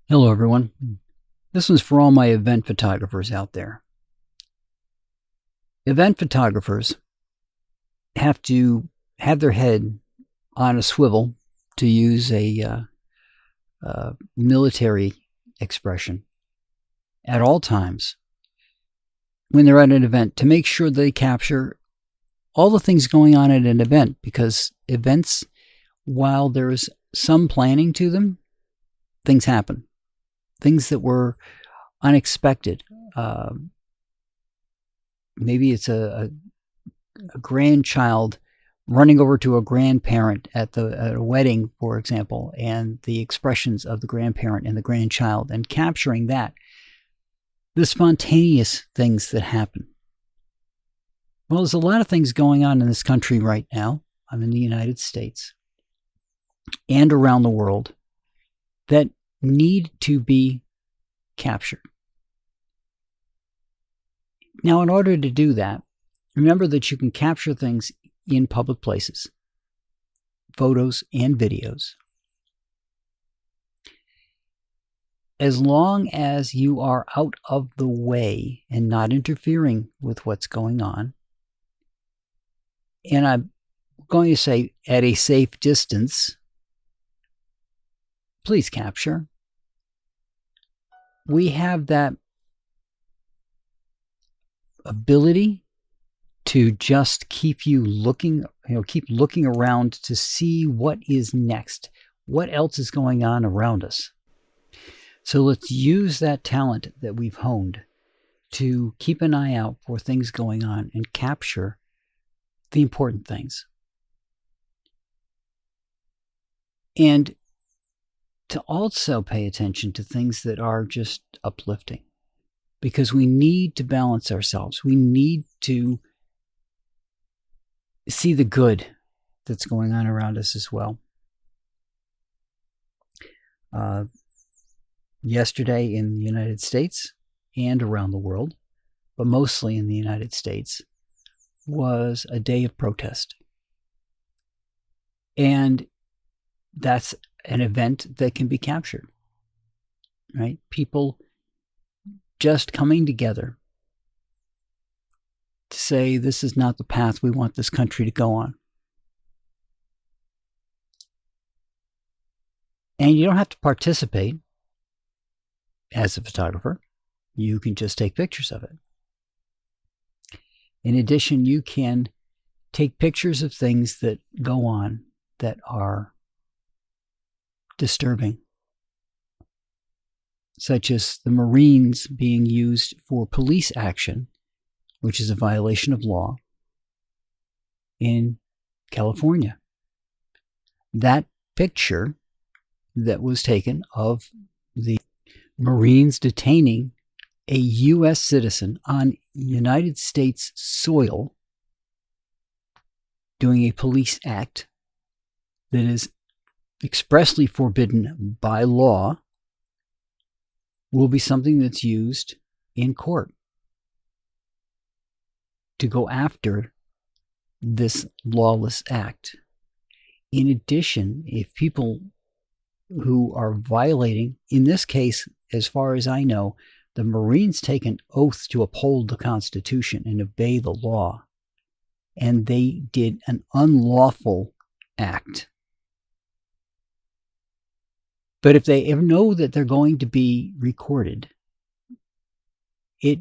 Hello, everyone. This one's for all my event photographers out there. Event photographers have to have their head on a swivel, to use a military expression, at all times when they're at an event, to make sure they capture all the things going on at an event, because events, while there's some planning to them, things happen. Things that were unexpected. Maybe it's a grandchild running over to a grandparent at a wedding, for example, and the expressions of the grandparent and the grandchild, and capturing that. The spontaneous things that happen. Well, there's a lot of things going on in this country right now. I'm in the United States and around the world that need to be captured. Now, in order to do that, remember that you can capture things in public places, photos and videos, as long as you are out of the way and not interfering with what's going on. And I'm going to say at a safe distance, please capture. We have that ability to just keep you looking, keep looking around to see what is next, what else is going on around us. So let's use that talent that we've honed to keep an eye out for things going on and capture the important things. And to also pay attention to things that are just uplifting, because we need to balance ourselves. We need to see the good that's going on around us as well. Yesterday in the United States and around the world, but mostly in the United States, was a day of protest. And that's an event that can be captured, right? People just coming together to say, this is not the path we want this country to go on. And you don't have to participate as a photographer. You can just take pictures of it. In addition, you can take pictures of things that go on that are disturbing, such as the Marines being used for police action, which is a violation of law in California. That picture that was taken of the Marines detaining a U.S. citizen on United States soil doing a police act that is expressly forbidden by law will be something that's used in court to go after this lawless act. In addition, if people who are violating, in this case, as far as I know, the Marines take an oath to uphold the Constitution and obey the law, and they did an unlawful act. But if they ever know that they're going to be recorded, it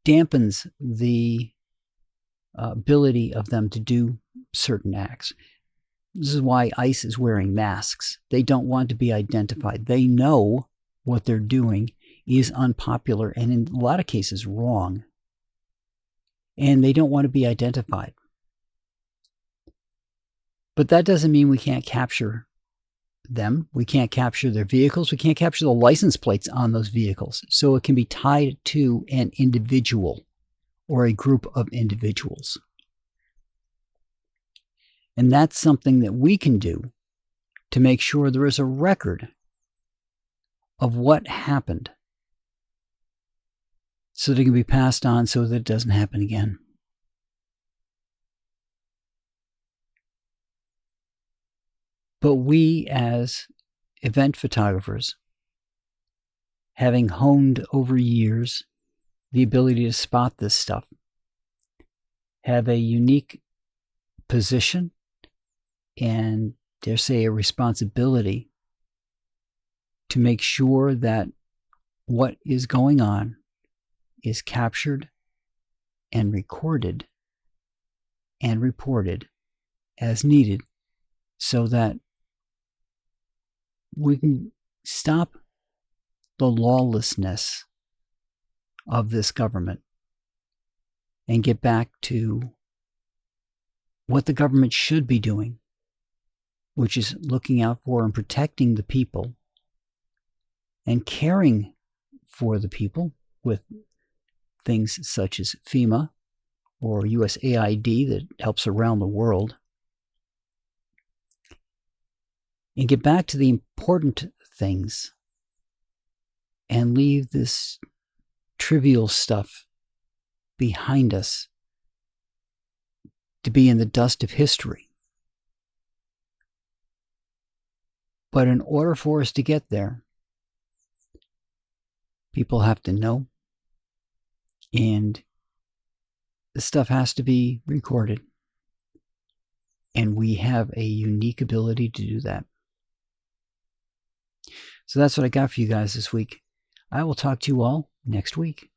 dampens the ability of them to do certain acts. This is why ICE is wearing masks. They don't want to be identified. They know what they're doing is unpopular and in a lot of cases wrong. And they don't want to be identified. But that doesn't mean we can't capture them. We can't capture their vehicles. We can't capture the license plates on those vehicles. So it can be tied to an individual or a group of individuals. And that's something that we can do to make sure there is a record of what happened, so that it can be passed on so that it doesn't happen again. But we, as event photographers, having honed over years the ability to spot this stuff, have a unique position and, dare say, a responsibility to make sure that what is going on is captured and recorded and reported as needed so that we can stop the lawlessness of this government and get back to what the government should be doing, which is looking out for and protecting the people and caring for the people with things such as FEMA or USAID that helps around the world, and get back to the important things and leave this trivial stuff behind us to be in the dust of history. But in order for us to get there, people have to know, and this stuff has to be recorded. And we have a unique ability to do that. So that's what I got for you guys this week. I will talk to you all next week.